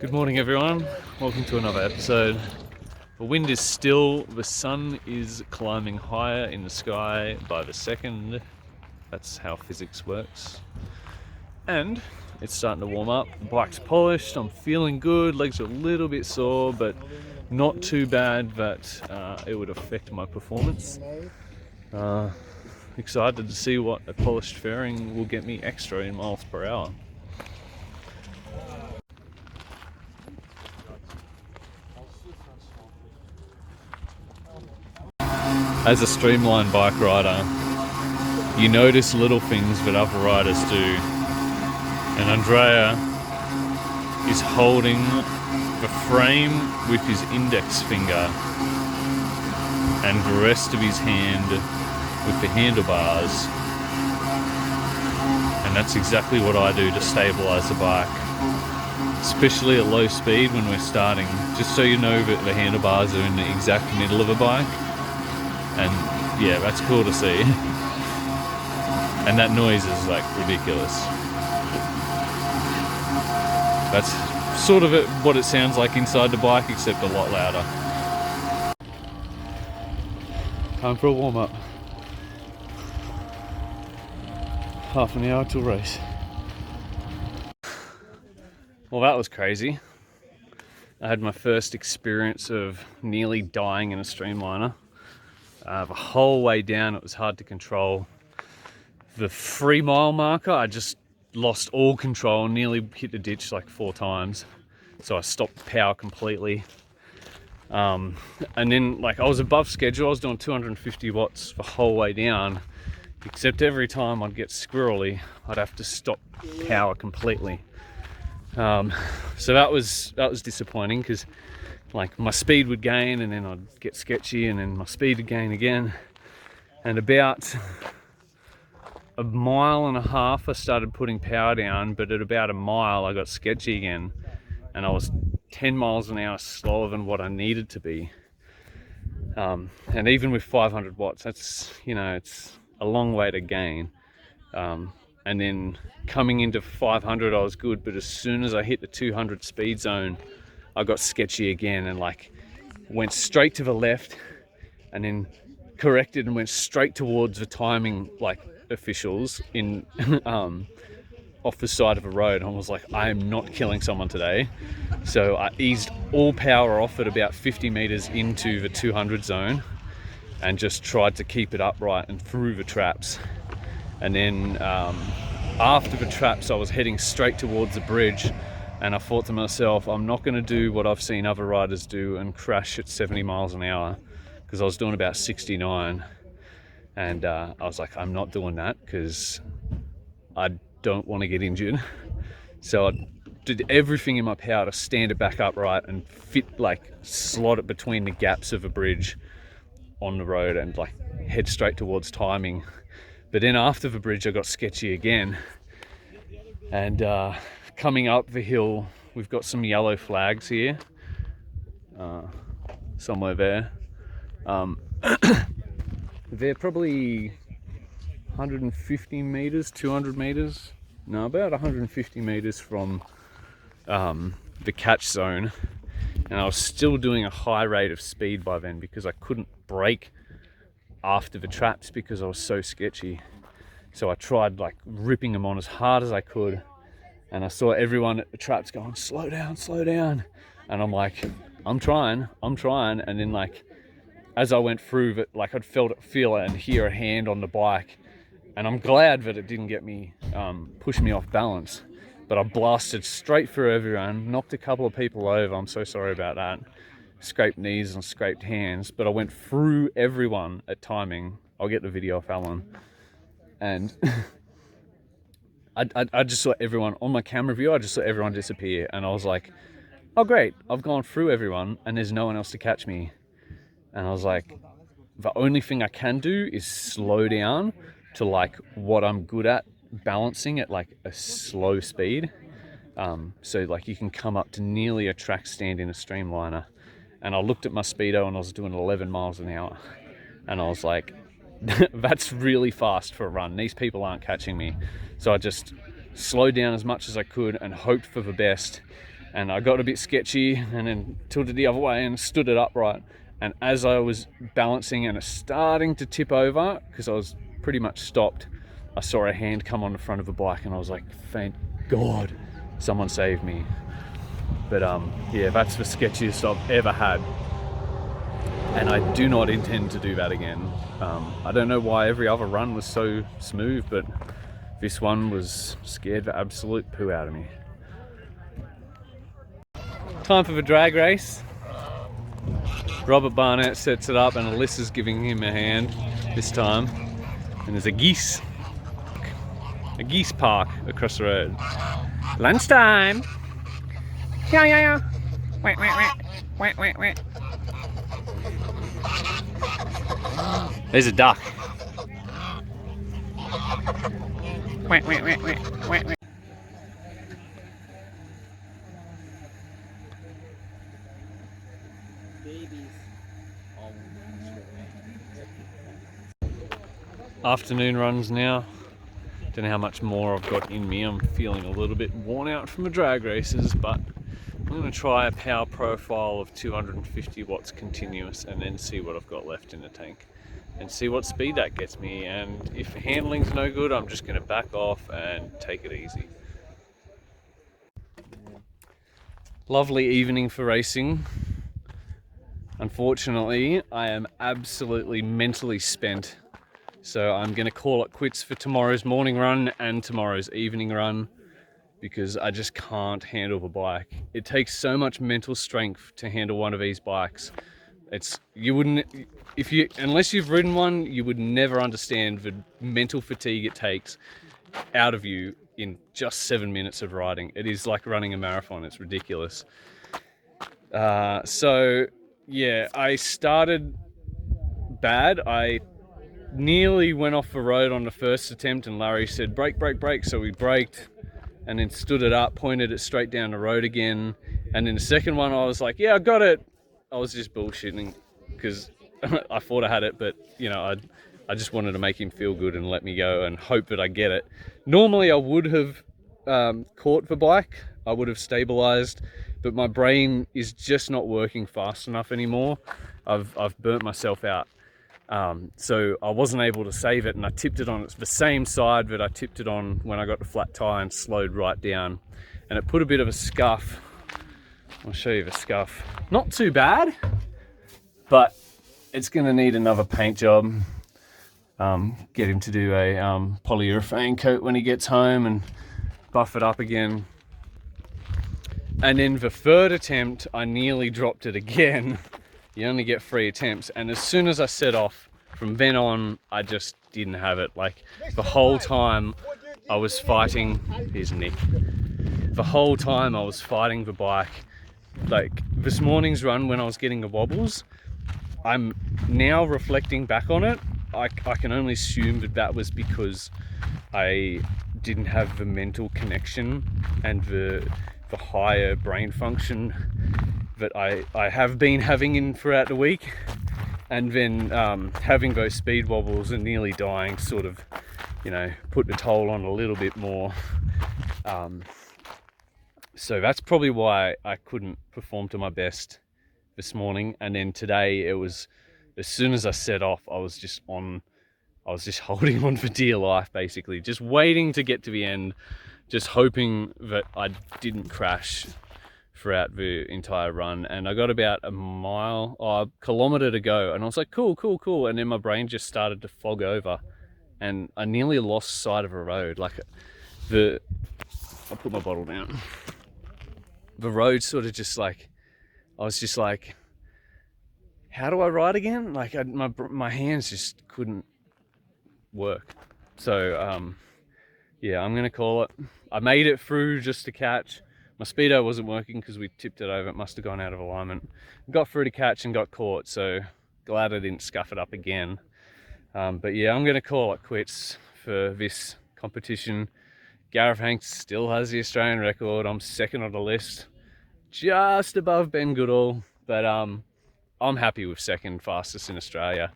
Good morning everyone, welcome to another episode. The wind is still, the sun is climbing higher in the sky by the second. That's how physics works. And it's starting to warm up, the bike's polished, I'm feeling good, legs are a little bit sore, but not too bad that it would affect my performance. Excited to see what a polished fairing will get me extra in miles per hour. As a streamlined bike rider, you notice little things that other riders do. And Andrea is holding the frame with his index finger and the rest of his hand with the handlebars. And that's exactly what I do to stabilize the bike, especially at low speed when we're starting, just so you know that the handlebars are in the exact middle of a bike. And yeah, that's cool to see. And that noise is like ridiculous. That's sort of what it sounds like inside the bike, except a lot louder. Time for a warm-up. Half an hour till race. Well, that was crazy. I had my first experience of nearly dying in a streamliner. The whole way down it was hard to control. The 3 mile marker, I just lost all control, nearly hit the ditch like 4 times. So I stopped power completely. And then like I was above schedule, I was doing 250 watts the whole way down, except every time I'd get squirrely, I'd have to stop power completely. So that was disappointing, because like my speed would gain and then I'd get sketchy and then my speed would gain again. And about a mile and a half I started putting power down, but at about a mile I got sketchy again and I was 10 miles an hour slower than what I needed to be. And even with 500 watts, that's, you know, it's a long way to gain. And then coming into 500 I was good, but as soon as I hit the 200 speed zone I got sketchy again and like went straight to the left and then corrected and went straight towards the timing like officials in off the side of a road. And I was like, I am not killing someone today. So I eased all power off at about 50 meters into the 200 zone and just tried to keep it upright and through the traps. And then after the traps I was heading straight towards the bridge. And I thought to myself, I'm not going to do what I've seen other riders do and crash at 70 miles an hour, because I was doing about 69. And I was like, I'm not doing that because I don't want to get injured. So I did everything in my power to stand it back upright and slot it between the gaps of a bridge on the road and like head straight towards timing. But then after the bridge I got sketchy again. And coming up the hill, we've got some yellow flags here, somewhere there. They're probably 150 meters, 200 meters, no, about 150 meters from the catch zone. And I was still doing a high rate of speed by then because I couldn't brake after the traps because I was so sketchy. So I tried like ripping them on as hard as I could. And I saw everyone at the traps going, slow down, slow down. And I'm like, I'm trying. And then like, as I went through it, like I'd feel it and hear a hand on the bike. And I'm glad that it didn't get me, push me off balance. But I blasted straight through everyone, knocked a couple of people over. I'm so sorry about that. Scraped knees and scraped hands. But I went through everyone at timing. I'll get the video off Alan. And I just saw everyone on my camera view. I just saw everyone disappear, and I was like, "Oh great! I've gone through everyone, and there's no one else to catch me." And I was like, "The only thing I can do is slow down to like what I'm good at, balancing at like a slow speed, so like you can come up to nearly a track stand in a streamliner." And I looked at my speedo, and I was doing 11 miles an hour, and I was like, that's really fast for a run. These people aren't catching me. So I just slowed down as much as I could and hoped for the best. and I got a bit sketchy and then tilted the other way and stood it upright. And as I was balancing and starting to tip over, because I was pretty much stopped, I saw a hand come on the front of a bike and I was like, thank God someone saved me. But yeah, that's the sketchiest I've ever had. And I do not intend to do that again. I don't know why every other run was so smooth, but this one was scared the absolute poo out of me. Time for the drag race. Robert Barnett sets it up and Alyssa's giving him a hand this time. And there's a geese park across the road. Lunchtime! Yeah, yeah, yeah. Wait, wait, wait. Wait, wait, wait. There's a duck. Wait, wait, wait, wait, wait, wait. Afternoon runs now. Don't know how much more I've got in me. I'm feeling a little bit worn out from the drag races, but I'm going to try a power profile of 250 watts continuous and then see what I've got left in the tank and see what speed that gets me. And if handling's no good, I'm just going to back off and take it easy. Lovely evening for racing. Unfortunately, I am absolutely mentally spent. So I'm going to call it quits for tomorrow's morning run and tomorrow's evening run because I just can't handle the bike. It takes so much mental strength to handle one of these bikes. Unless you've ridden one, you would never understand the mental fatigue it takes out of you in just 7 minutes of riding. It is like running a marathon. It's ridiculous. So yeah, I started bad. I nearly went off the road on the first attempt and Larry said brake, brake, brake, so we braked and then stood it up, pointed it straight down the road again, and then the second one I was like, yeah, I got it. I was just bullshitting because I thought I had it, but you know, I just wanted to make him feel good and let me go and hope that I get it. Normally I would have caught the bike, I would have stabilized, but my brain is just not working fast enough anymore. I've burnt myself out. So I wasn't able to save it, and I tipped it on the same side that I tipped it on when I got the flat tire and slowed right down, and it put a bit of a scuff. I'll show you the scuff. Not too bad, but it's going to need another paint job. Get him to do a polyurethane coat when he gets home and buff it up again. And then the third attempt, I nearly dropped it again. You only get 3 attempts, and as soon as I set off, from then on, I just didn't have it. Like, the whole time I was fighting, here's Nick. The whole time I was fighting the bike. Like, this morning's run when I was getting the wobbles, I'm now reflecting back on it, I can only assume that was because I didn't have the mental connection and the higher brain function that I have been having in throughout the week, and then having those speed wobbles and nearly dying sort of, you know, put the toll on a little bit more. So that's probably why I couldn't perform to my best this morning. And then today, it was, as soon as I set off, I was just holding on for dear life, basically, just waiting to get to the end, just hoping that I didn't crash throughout the entire run. And I got about a kilometer to go, and I was like, cool, cool, cool. And then my brain just started to fog over, and I nearly lost sight of a road. Like, I'll put my bottle down. The road sort of just like, I was just like, how do I ride again? Like, my hands just couldn't work. So yeah, I'm gonna call it. I made it through just to catch. My speedo wasn't working because we tipped it over. It must have gone out of alignment. Got through to catch and got caught, so glad I didn't scuff it up again. But yeah, I'm gonna call it quits for this competition. Gareth Hanks still has the Australian record. I'm second on the list, just above Ben Goodall, but I'm happy with second fastest in Australia.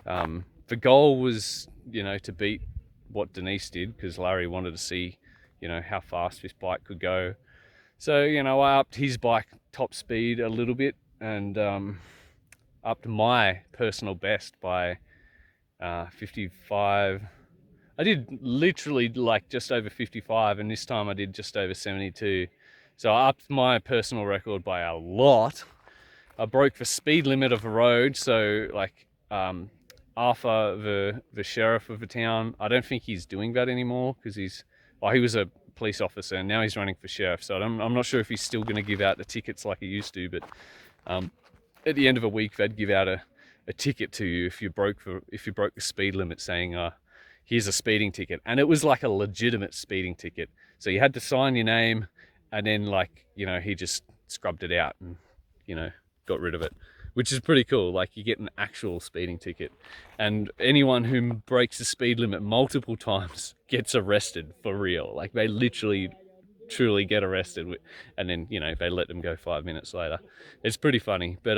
The goal was, you know, to beat what Denise did, because Larry wanted to see, you know, how fast this bike could go. So, you know, I upped his bike top speed a little bit and upped my personal best by 55. I did literally like just over 55, and this time I did just over 72. So I upped my personal record by a lot. I broke the speed limit of a road, so like Arthur, the sheriff of the town, I don't think he's doing that anymore because he was a police officer and now he's running for sheriff. So I'm not sure if he's still going to give out the tickets like he used to, but at the end of a week they'd give out a ticket to you if you broke the speed limit, saying here's a speeding ticket, and it was like a legitimate speeding ticket. So you had to sign your name, and then like, you know, he just scrubbed it out and, you know, got rid of it, which is pretty cool. Like, you get an actual speeding ticket, and anyone who breaks the speed limit multiple times gets arrested for real. Like, they literally truly get arrested, and then, you know, they let them go 5 minutes later. It's pretty funny. But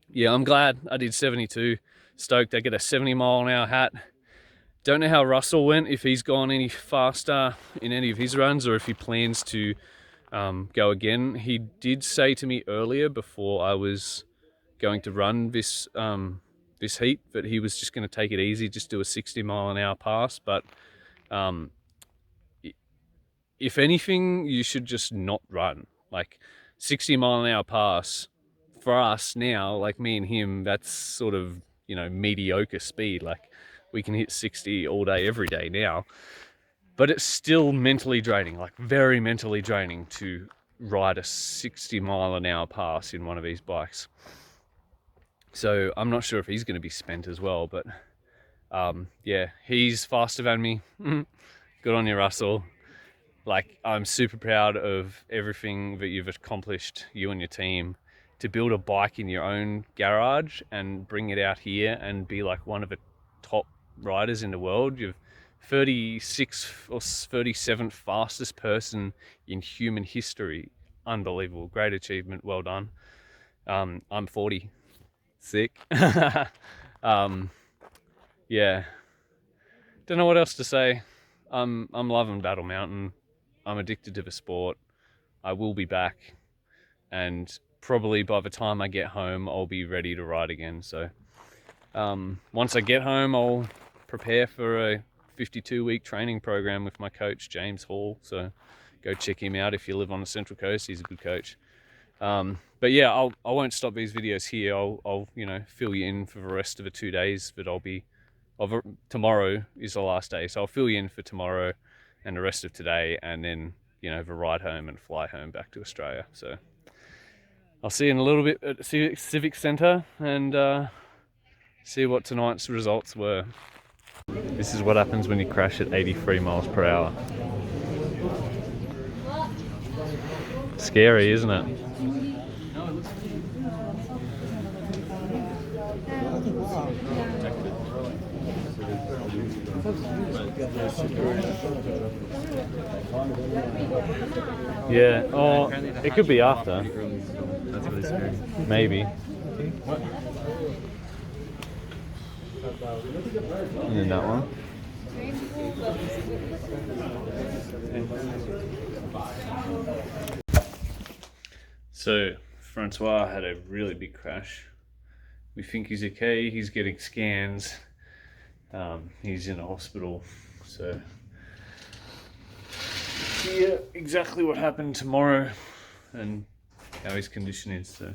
yeah, I'm glad I did 72. Stoked I get a 70-mile-an-hour hat. Don't know how Russell went, if he's gone any faster in any of his runs or if he plans to go again. He did say to me earlier, before I was going to run this this heat, that he was just going to take it easy, just do a 60-mile-an-hour pass. But if anything, you should just not run. Like, 60-mile-an-hour pass for us now, like me and him, that's sort of, you know, mediocre speed. Like, we can hit 60 all day, every day now. But it's still mentally draining, like very mentally draining, to ride a 60-mile-an-hour pass in one of these bikes. So I'm not sure if he's going to be spent as well, but yeah, he's faster than me. Good on you, Russell. Like, I'm super proud of everything that you've accomplished, you and your team, to build a bike in your own garage and bring it out here and be like one of the top riders in the world. You've 36th or 37th fastest person in human history. Unbelievable. Great achievement. Well done. I'm 40. Sick. Yeah. Don't know what else to say. I'm loving Battle Mountain. I'm addicted to the sport. I will be back, and probably by the time I get home, I'll be ready to ride again. So once I get home, I'll prepare for a 52-week training program with my coach, James Hall. So go check him out if you live on the Central Coast. He's a good coach. But yeah, I won't stop these videos here. I'll you know, fill you in for the rest of the 2 days that I'll be. Tomorrow is the last day, so I'll fill you in for tomorrow and the rest of today, and then, you know, the ride home and fly home back to Australia. So I'll see you in a little bit at the Civic Centre and see what tonight's results were. This is what happens when you crash at 83 miles per hour. Scary, isn't it? Yeah, oh, it could be after. That's really scary. Maybe. And then that one. So, Francois had a really big crash. We think he's okay. He's getting scans. He's in a hospital. So, see exactly what happened tomorrow and how his condition is. So.